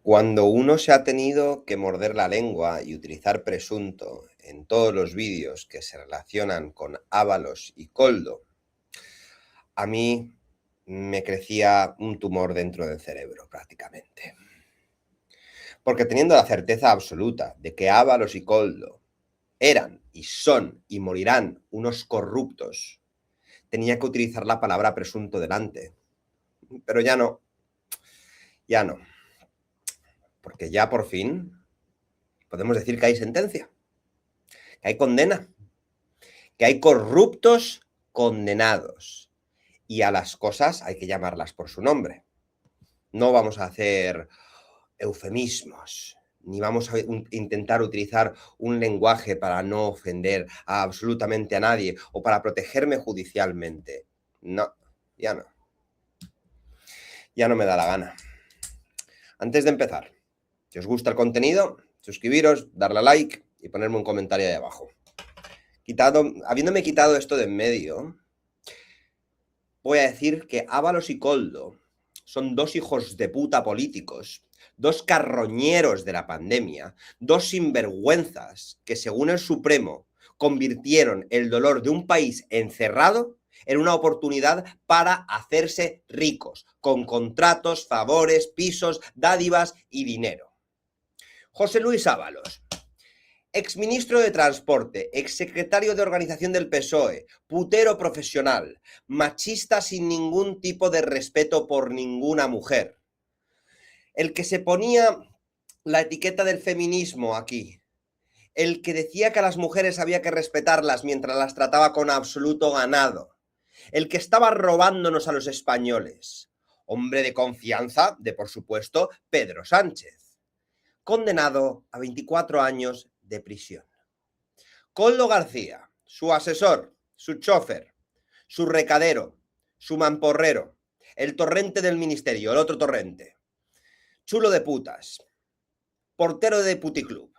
Cuando uno se ha tenido que morder la lengua y utilizar presunto en todos los vídeos que se relacionan con Ábalos y Koldo, a mí me crecía un tumor dentro del cerebro prácticamente. Porque teniendo la certeza absoluta de que Ábalos y Koldo eran y son y morirán unos corruptos, tenía que utilizar la palabra presunto delante. Pero ya no, porque ya por fin podemos decir que hay sentencia, que hay condena, que hay corruptos condenados. Y a las cosas hay que llamarlas por su nombre. No vamos a hacer eufemismos, ni vamos a intentar utilizar un lenguaje para no ofender a absolutamente a nadie o para protegerme judicialmente. No, ya no. Ya no me da la gana. Antes de empezar, si os gusta el contenido, suscribiros, darle a like y ponerme un comentario ahí abajo. Habiéndome quitado esto de en medio, voy a decir que Ábalos y Koldo son dos hijos de puta políticos, dos carroñeros de la pandemia, dos sinvergüenzas que, según el Supremo, convirtieron el dolor de un país encerrado en una oportunidad para hacerse ricos, con contratos, favores, pisos, dádivas y dinero. José Luis Ábalos, exministro de Transporte, exsecretario de Organización del PSOE, putero profesional, machista sin ningún tipo de respeto por ninguna mujer. El que se ponía la etiqueta del feminismo aquí. El que decía que a las mujeres había que respetarlas mientras las trataba con absoluto ganado. El que estaba robándonos a los españoles. Hombre de confianza de, por supuesto, Pedro Sánchez. Condenado a 24 años de prisión. Koldo García, su asesor, su chofer, su recadero, su mamporrero, el torrente del ministerio, el otro torrente, chulo de putas, portero de puticlub,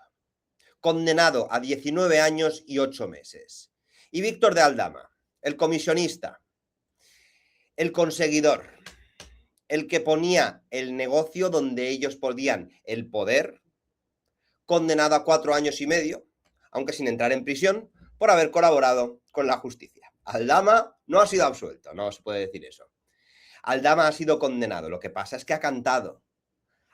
condenado a 19 años y 8 meses. Y Víctor de Aldama, el comisionista, el conseguidor, el que ponía el negocio donde ellos podían el poder, condenado a 4 años y medio, aunque sin entrar en prisión, por haber colaborado con la justicia. Aldama no ha sido absuelto, no se puede decir eso. Aldama ha sido condenado, lo que pasa es que ha cantado,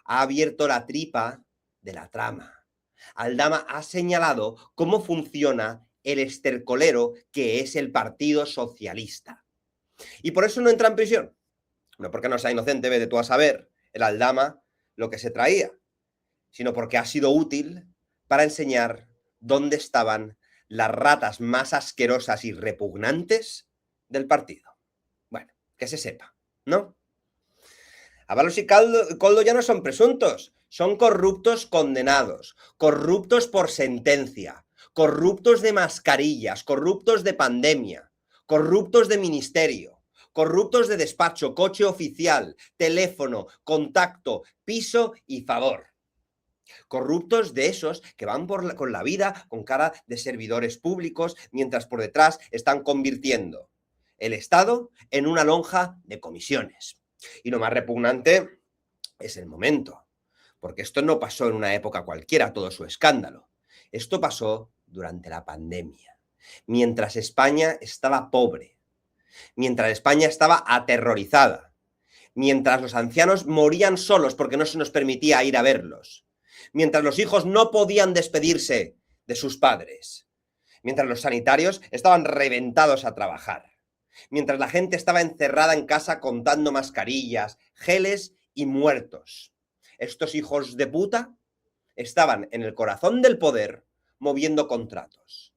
ha abierto la tripa de la trama. Aldama ha señalado cómo funciona el estercolero que es el Partido Socialista. Y por eso no entra en prisión. No porque no sea inocente, vete tú a saber, el Aldama, lo que se traía, sino porque ha sido útil para enseñar dónde estaban las ratas más asquerosas y repugnantes del partido. Bueno, que se sepa, ¿no? Ábalos y Koldo ya no son presuntos, son corruptos condenados, corruptos por sentencia, corruptos de mascarillas, corruptos de pandemia, corruptos de ministerio, corruptos de despacho, coche oficial, teléfono, contacto, piso y favor. Corruptos de esos que van con la vida con cara de servidores públicos, mientras por detrás están convirtiendo el Estado en una lonja de comisiones. Y lo más repugnante es el momento, porque esto no pasó en una época cualquiera, todo su escándalo. Esto pasó durante la pandemia, mientras España estaba pobre, mientras España estaba aterrorizada, mientras los ancianos morían solos porque no se nos permitía ir a verlos, mientras los hijos no podían despedirse de sus padres, mientras los sanitarios estaban reventados a trabajar, mientras la gente estaba encerrada en casa contando mascarillas, geles y muertos. Estos hijos de puta estaban en el corazón del poder moviendo contratos.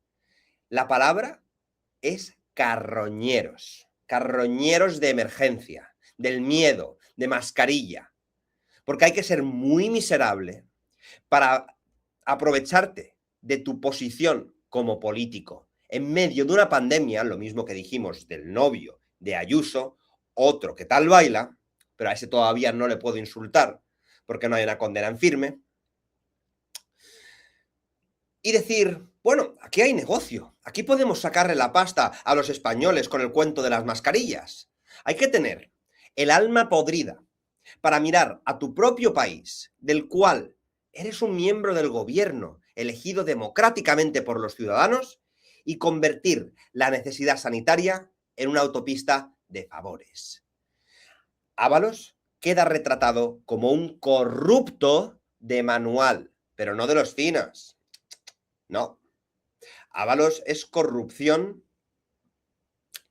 La palabra es carroñeros, carroñeros de emergencia, del miedo, de mascarilla, porque hay que ser muy miserable para aprovecharte de tu posición como político en medio de una pandemia, lo mismo que dijimos del novio de Ayuso, otro que tal baila, pero a ese todavía no le puedo insultar porque no hay una condena en firme, y decir, bueno, aquí hay negocio, aquí podemos sacarle la pasta a los españoles con el cuento de las mascarillas. Hay que tener el alma podrida para mirar a tu propio país, del cual eres un miembro del gobierno elegido democráticamente por los ciudadanos, y convertir la necesidad sanitaria en una autopista de favores. Ábalos queda retratado como un corrupto de manual, pero no de los finos. No. Ábalos es corrupción,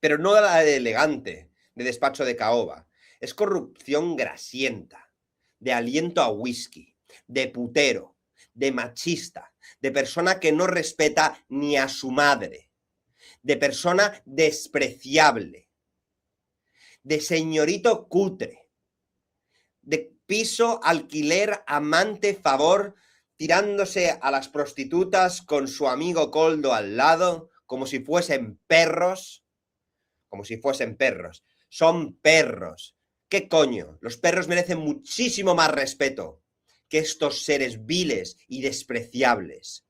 pero no la de elegante, de despacho de caoba. Es corrupción grasienta, de aliento a whisky, de putero, de machista, de persona que no respeta ni a su madre, de persona despreciable, de señorito cutre, de piso, alquiler, amante, favor, tirándose a las prostitutas con su amigo Koldo al lado, como si fuesen perros. Como si fuesen perros. Son perros. ¿Qué coño? Los perros merecen muchísimo más respeto que estos seres viles y despreciables.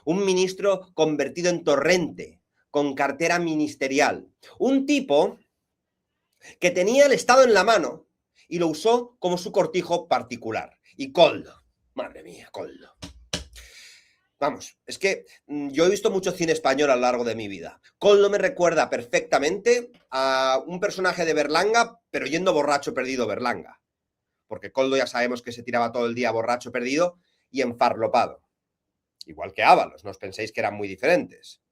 Un ministro convertido en torrente, con cartera ministerial. Un tipo que tenía el Estado en la mano y lo usó como su cortijo particular. Y Koldo, madre mía, Koldo. Vamos, es que yo he visto mucho cine español a lo largo de mi vida. Koldo me recuerda perfectamente a un personaje de Berlanga, pero yendo borracho perdido Berlanga. Porque Koldo ya sabemos que se tiraba todo el día borracho perdido y enfarlopado. Igual que Ábalos, no os penséis que eran muy diferentes.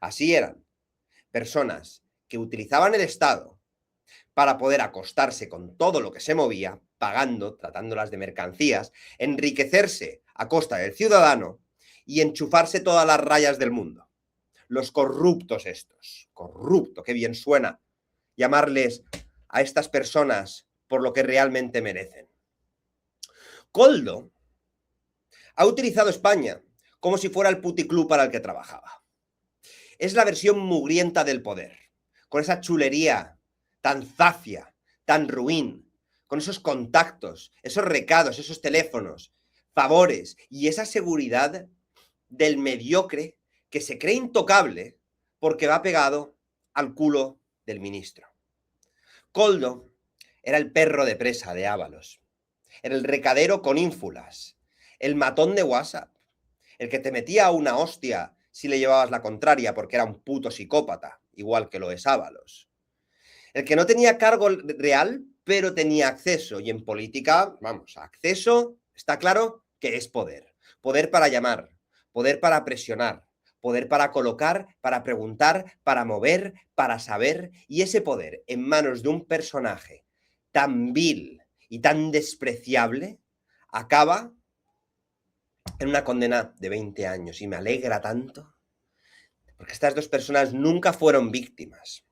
Así eran personas que utilizaban el Estado para poder acostarse con todo lo que se movía, pagando, tratándolas de mercancías, enriquecerse a costa del ciudadano y enchufarse todas las rayas del mundo. Los corruptos estos. Corrupto, qué bien suena llamarles a estas personas por lo que realmente merecen. Koldo ha utilizado España como si fuera el puticlub para el que trabajaba. Es la versión mugrienta del poder, con esa chulería tan zafia, tan ruin, con esos contactos, esos recados, esos teléfonos, favores y esa seguridad del mediocre que se cree intocable porque va pegado al culo del ministro. Koldo era el perro de presa de Ábalos, era el recadero con ínfulas, el matón de WhatsApp, el que te metía una hostia si le llevabas la contraria porque era un puto psicópata, igual que lo es Ábalos. El que no tenía cargo real, pero tenía acceso, y en política, vamos, acceso, está claro que es poder. Poder para llamar, poder para presionar, poder para colocar, para preguntar, para mover, para saber, y ese poder en manos de un personaje tan vil y tan despreciable acaba en una condena de 20 años, y me alegra tanto, porque estas dos personas nunca fueron víctimas.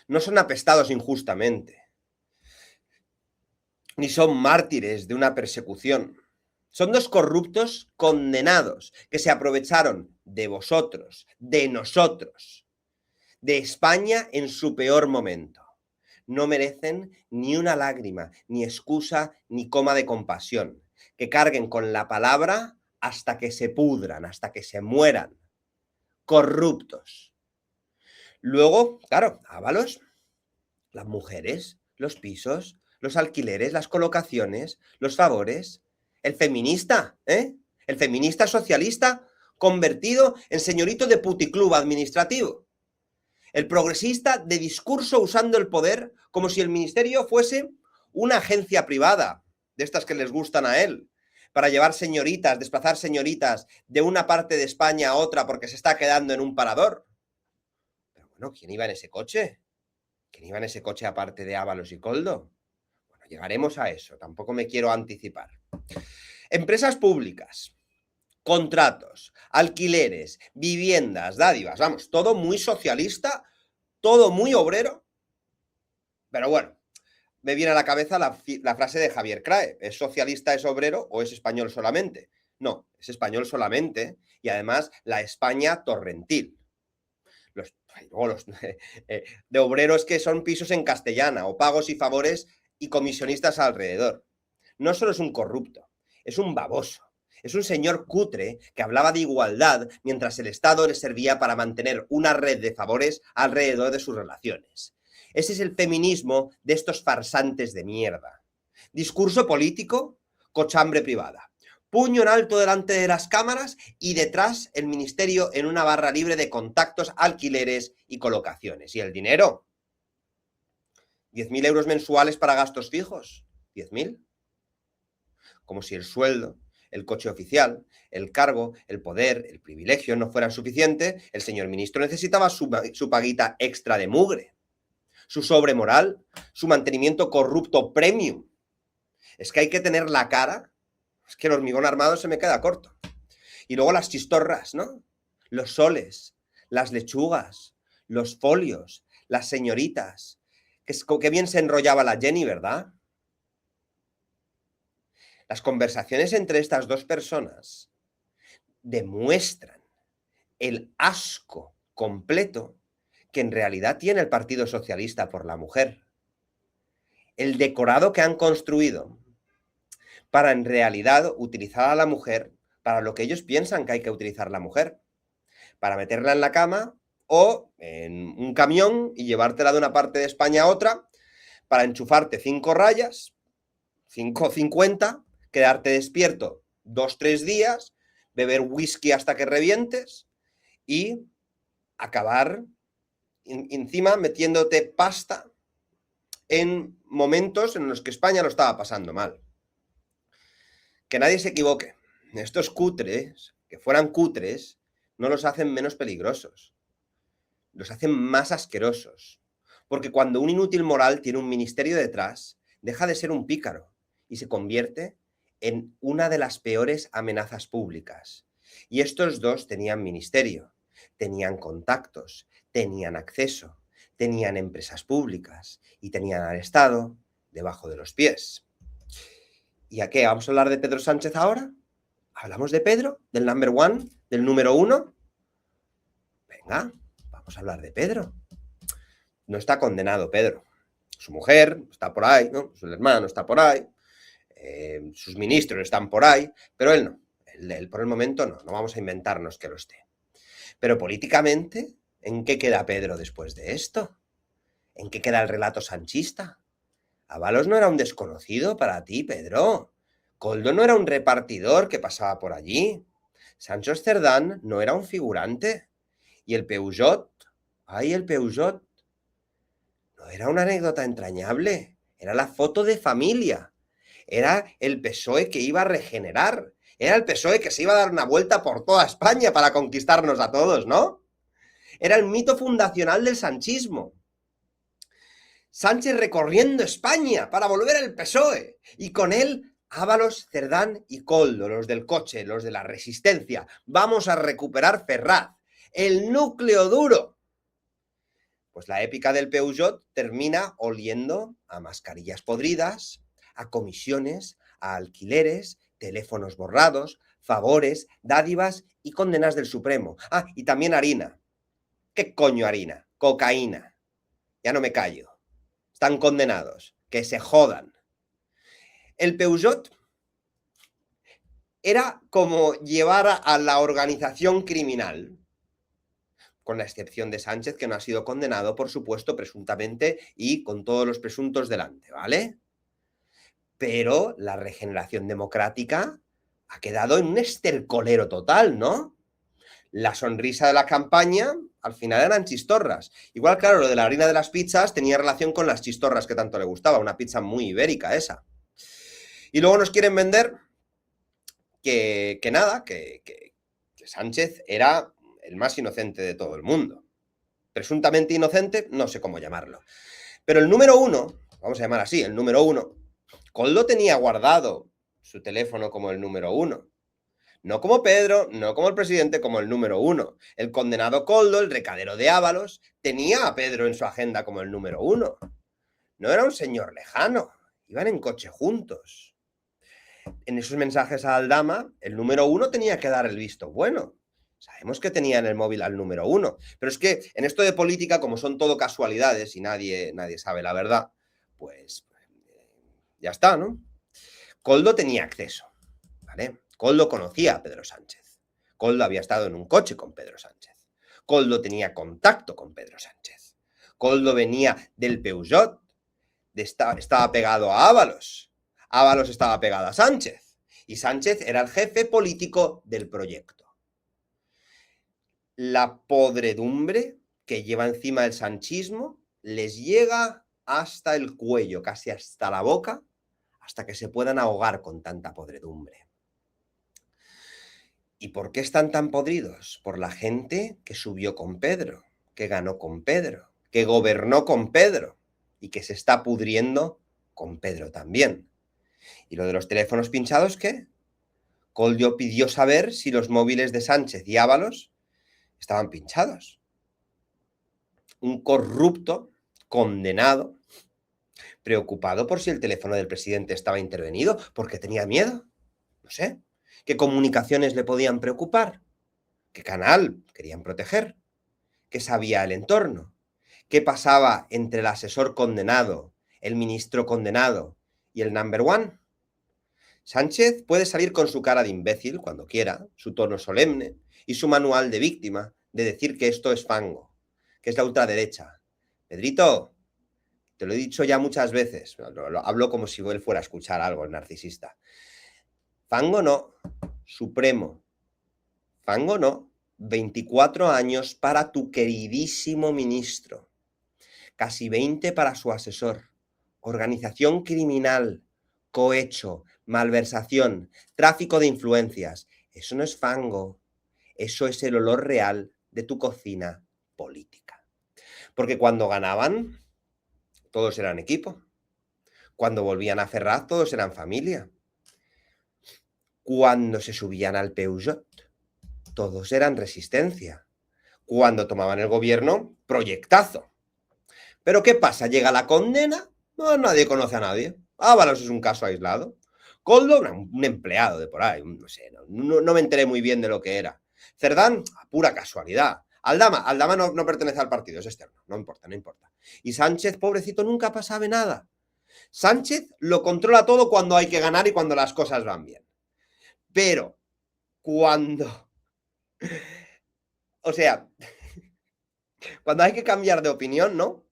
No son apestados injustamente, ni son mártires de una persecución. Son dos corruptos condenados que se aprovecharon de vosotros, de nosotros, de España en su peor momento. No merecen ni una lágrima, ni excusa, ni coma de compasión. Que carguen con la palabra hasta que se pudran, hasta que se mueran. Corruptos. Luego, claro, Ábalos, las mujeres, los pisos, los alquileres, las colocaciones, los favores. El feminista, el feminista socialista convertido en señorito de puticlub administrativo. El progresista de discurso usando el poder como si el ministerio fuese una agencia privada, de estas que les gustan a él, para llevar señoritas, desplazar señoritas de una parte de España a otra porque se está quedando en un parador. Pero bueno, ¿quién iba en ese coche? ¿Quién iba en ese coche aparte de Ábalos y Koldo? Bueno, llegaremos a eso, tampoco me quiero anticipar. Empresas públicas, contratos, alquileres, viviendas, dádivas, vamos, todo muy socialista, todo muy obrero. Pero bueno, me viene a la cabeza la frase de Javier Crae, ¿es socialista, es obrero o es español solamente? No, es español solamente, y además la España torrentil. Los de obreros que son pisos en castellana, o pagos y favores y comisionistas alrededor. No solo es un corrupto, es un baboso. Es un señor cutre que hablaba de igualdad mientras el Estado le servía para mantener una red de favores alrededor de sus relaciones. Ese es el feminismo de estos farsantes de mierda. Discurso político, cochambre privada. Puño en alto delante de las cámaras y detrás el ministerio en una barra libre de contactos, alquileres y colocaciones. ¿Y el dinero? 10.000 euros mensuales para gastos fijos. 10.000. Como si el sueldo, el coche oficial, el cargo, el poder, el privilegio no fueran suficiente, el señor ministro necesitaba su paguita extra de mugre, su sobre moral, su mantenimiento corrupto premium. Es que hay que tener la cara, es que el hormigón armado se me queda corto. Y luego las chistorras, ¿no? Los soles, las lechugas, los folios, las señoritas. Que bien se enrollaba la Jenny, ¿verdad? Las conversaciones entre estas dos personas demuestran el asco completo que en realidad tiene el Partido Socialista por la mujer. El decorado que han construido para en realidad utilizar a la mujer para lo que ellos piensan que hay que utilizar la mujer. Para meterla en la cama o en un camión y llevártela de una parte de España a otra para enchufarte 5 rayas, 50, quedarte despierto 2-3 días, beber whisky hasta que revientes y acabar encima metiéndote pasta en momentos en los que España lo estaba pasando mal. Que nadie se equivoque. Estos cutres, que fueran cutres, no los hacen menos peligrosos. Los hacen más asquerosos. Porque cuando un inútil moral tiene un ministerio detrás, deja de ser un pícaro y se convierte en una de las peores amenazas públicas. Y estos dos tenían ministerio, tenían contactos, tenían acceso, tenían empresas públicas y tenían al Estado debajo de los pies. ¿Y a qué? ¿Vamos a hablar de Pedro Sánchez ahora? ¿Hablamos de Pedro? ¿Del number one? ¿Del número 1? Venga, vamos a hablar de Pedro. No está condenado Pedro. Su mujer está por ahí, ¿no? Su hermano está por ahí, sus ministros están por ahí, pero él no. Él por el momento no vamos a inventarnos que lo esté. Pero políticamente, ¿en qué queda Pedro después de esto? ¿En qué queda el relato sanchista? Ábalos no era un desconocido para ti, Pedro. Koldo no era un repartidor que pasaba por allí. Sánchez Cerdán no era un figurante. Y el Peugeot, ¡ay, el Peugeot! No era una anécdota entrañable, era la foto de familia. Era el PSOE que iba a regenerar. Era el PSOE que se iba a dar una vuelta por toda España para conquistarnos a todos, ¿no? Era el mito fundacional del sanchismo. Sánchez recorriendo España para volver al PSOE. Y con él, Ábalos, Cerdán y Koldo, los del coche, los de la resistencia. Vamos a recuperar Ferraz, el núcleo duro. Pues la épica del Peugeot termina oliendo a mascarillas podridas, a comisiones, a alquileres, teléfonos borrados, favores, dádivas y condenas del Supremo. Ah, y también harina. ¿Qué coño harina? Cocaína. Ya no me callo. Están condenados. Que se jodan. El Peugeot era como llevar a la organización criminal, con la excepción de Sánchez, que no ha sido condenado, por supuesto, presuntamente y con todos los presuntos delante, ¿vale? Pero la regeneración democrática ha quedado en un estercolero total, ¿no? La sonrisa de la campaña, al final eran chistorras. Igual, claro, lo de la harina de las pizzas tenía relación con las chistorras que tanto le gustaba, una pizza muy ibérica esa. Y luego nos quieren vender que Sánchez era el más inocente de todo el mundo. Presuntamente inocente, no sé cómo llamarlo. Pero el número 1, vamos a llamar así, el número 1, Koldo tenía guardado su teléfono como el número 1. No como Pedro, no como el presidente, como el número 1. El condenado Koldo, el recadero de Ábalos, tenía a Pedro en su agenda como el número 1. No era un señor lejano, iban en coche juntos. En esos mensajes a Aldama, el número 1 tenía que dar el visto bueno. Sabemos que tenía en el móvil al número 1, pero es que en esto de política, como son todo casualidades y nadie sabe la verdad, pues ya está, ¿no? Koldo tenía acceso, ¿vale? Koldo conocía a Pedro Sánchez. Koldo había estado en un coche con Pedro Sánchez. Koldo tenía contacto con Pedro Sánchez. Koldo venía del Peugeot, estaba pegado a Ábalos. Ábalos estaba pegado a Sánchez. Y Sánchez era el jefe político del proyecto. La podredumbre que lleva encima el sanchismo les llega hasta el cuello, casi hasta la boca, hasta que se puedan ahogar con tanta podredumbre. ¿Y por qué están tan podridos? Por la gente que subió con Pedro, que ganó con Pedro, que gobernó con Pedro y que se está pudriendo con Pedro también. ¿Y lo de los teléfonos pinchados qué? Koldo pidió saber si los móviles de Sánchez y Ábalos estaban pinchados. Un corrupto, condenado, preocupado por si el teléfono del presidente estaba intervenido, porque tenía miedo. No sé. ¿Qué comunicaciones le podían preocupar? ¿Qué canal querían proteger? ¿Qué sabía el entorno? ¿Qué pasaba entre el asesor condenado, el ministro condenado y el number one? Sánchez puede salir con su cara de imbécil cuando quiera, su tono solemne y su manual de víctima de decir que esto es fango, que es la ultraderecha. Pedrito, te lo he dicho ya muchas veces, hablo como si él fuera a escuchar algo, el narcisista. Fango no, Supremo. Fango no, 24 años para tu queridísimo ministro, casi 20 para su asesor, organización criminal, cohecho, malversación, tráfico de influencias. Eso no es fango, eso es el olor real de tu cocina política. Porque cuando ganaban, todos eran equipo. Cuando volvían a Ferraz, todos eran familia. Cuando se subían al Peugeot, todos eran resistencia. Cuando tomaban el gobierno, proyectazo. Pero ¿qué pasa? Llega la condena, no, nadie conoce a nadie. Ábalos es un caso aislado. Koldo, un empleado de por ahí, no sé, no me enteré muy bien de lo que era. Cerdán, pura casualidad. Aldama no pertenece al partido, es externo, no importa. Y Sánchez, pobrecito, nunca pasaba nada. Sánchez lo controla todo cuando hay que ganar y cuando las cosas van bien. Pero cuando... O sea, cuando hay que cambiar de opinión, ¿no?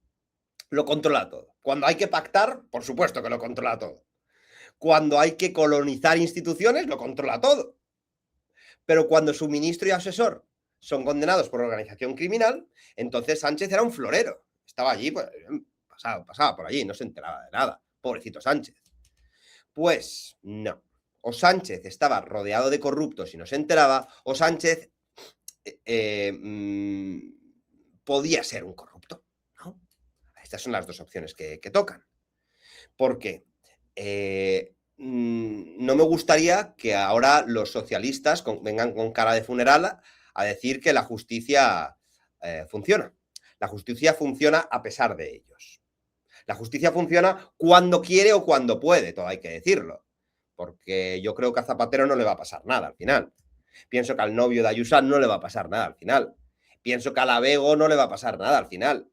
Lo controla todo. Cuando hay que pactar, por supuesto que lo controla todo. Cuando hay que colonizar instituciones, lo controla todo. Pero cuando su ministro y asesor son condenados por organización criminal, entonces Sánchez era un florero. Estaba allí, pues, pasaba por allí, no se enteraba de nada. Pobrecito Sánchez. Pues no. O Sánchez estaba rodeado de corruptos y no se enteraba, o Sánchez podía ser un corrupto, ¿no? Estas son las dos opciones que tocan. Porque no me gustaría que ahora los socialistas vengan con cara de funeral a decir que la justicia funciona. La justicia funciona a pesar de ellos. La justicia funciona cuando quiere o cuando puede, todo hay que decirlo. Porque yo creo que a Zapatero no le va a pasar nada al final. Pienso que al novio de Ayuso no le va a pasar nada al final. Pienso que a Lavego no le va a pasar nada al final.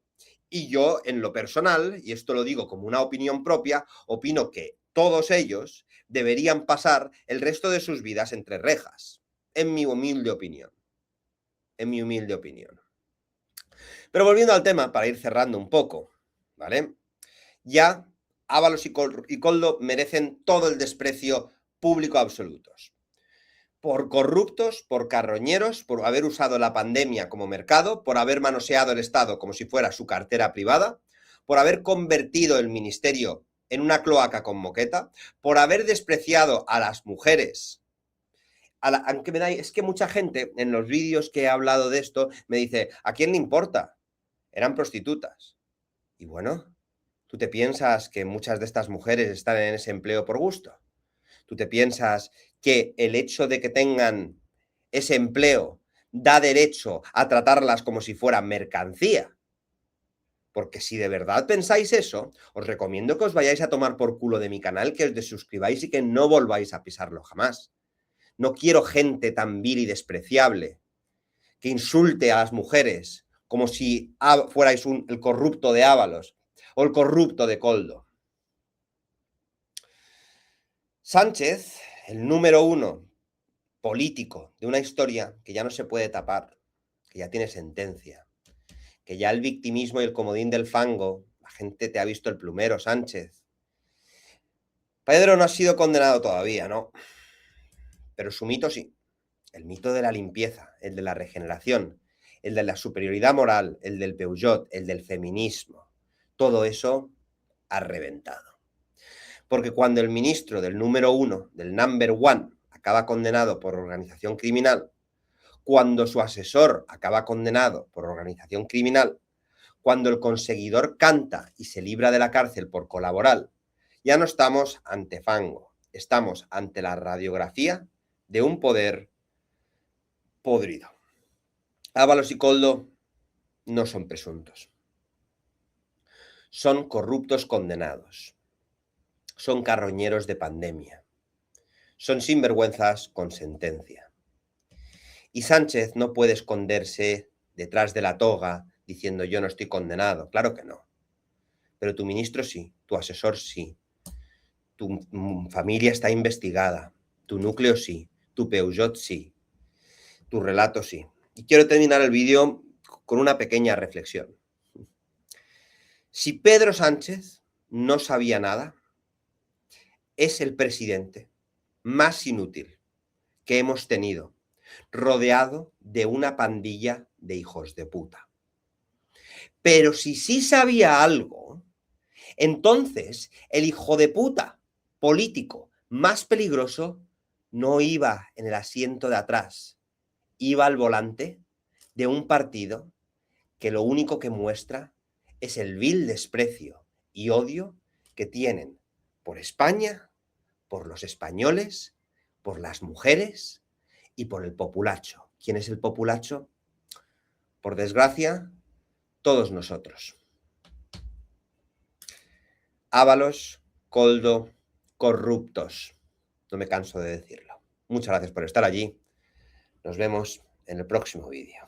Y yo, en lo personal, y esto lo digo como una opinión propia, opino que todos ellos deberían pasar el resto de sus vidas entre rejas, en mi humilde opinión. En mi humilde opinión. Pero volviendo al tema, para ir cerrando un poco, ¿vale? Ya Ábalos y Koldo merecen todo el desprecio público absolutos. Por corruptos, por carroñeros, por haber usado la pandemia como mercado, por haber manoseado el Estado como si fuera su cartera privada, por haber convertido el ministerio en una cloaca con moqueta, por haber despreciado a las mujeres. Aunque es que mucha gente en los vídeos que he hablado de esto me dice, ¿a quién le importa? Eran prostitutas. Y bueno, ¿tú te piensas que muchas de estas mujeres están en ese empleo por gusto? ¿Tú te piensas que el hecho de que tengan ese empleo da derecho a tratarlas como si fueran mercancía? Porque si de verdad pensáis eso, os recomiendo que os vayáis a tomar por culo de mi canal, que os desuscribáis y que no volváis a pisarlo jamás. No quiero gente tan vil y despreciable que insulte a las mujeres como si fuerais el corrupto de Ábalos o el corrupto de Koldo. Sánchez, el número uno político de una historia que ya no se puede tapar, que ya tiene sentencia, que ya el victimismo y el comodín del fango, la gente te ha visto el plumero, Sánchez. Pedro no ha sido condenado todavía, ¿no? Pero su mito sí. El mito de la limpieza, el de la regeneración, el de la superioridad moral, el del Peugeot, el del feminismo. Todo eso ha reventado. Porque cuando el ministro del número 1, del number 1, acaba condenado por organización criminal, cuando su asesor acaba condenado por organización criminal, cuando el conseguidor canta y se libra de la cárcel por colaborar, ya no estamos ante fango, estamos ante la radiografía de un poder podrido. Ábalos y Koldo no son presuntos. Son corruptos condenados. Son carroñeros de pandemia. Son sinvergüenzas con sentencia. Y Sánchez no puede esconderse detrás de la toga diciendo yo no estoy condenado. Claro que no. Pero tu ministro sí, tu asesor sí. Tu familia está investigada. Tu núcleo sí. Tu Peugeot sí. Tu relato sí. Y quiero terminar el vídeo con una pequeña reflexión. Si Pedro Sánchez no sabía nada, es el presidente más inútil que hemos tenido, rodeado de una pandilla de hijos de puta. Pero si sí sabía algo, entonces el hijo de puta político más peligroso no iba en el asiento de atrás, iba al volante de un partido que lo único que muestra es el vil desprecio y odio que tienen por España, por los españoles, por las mujeres y por el populacho. ¿Quién es el populacho? Por desgracia, todos nosotros. Ábalos, Koldo, corruptos. No me canso de decirlo. Muchas gracias por estar allí. Nos vemos en el próximo vídeo.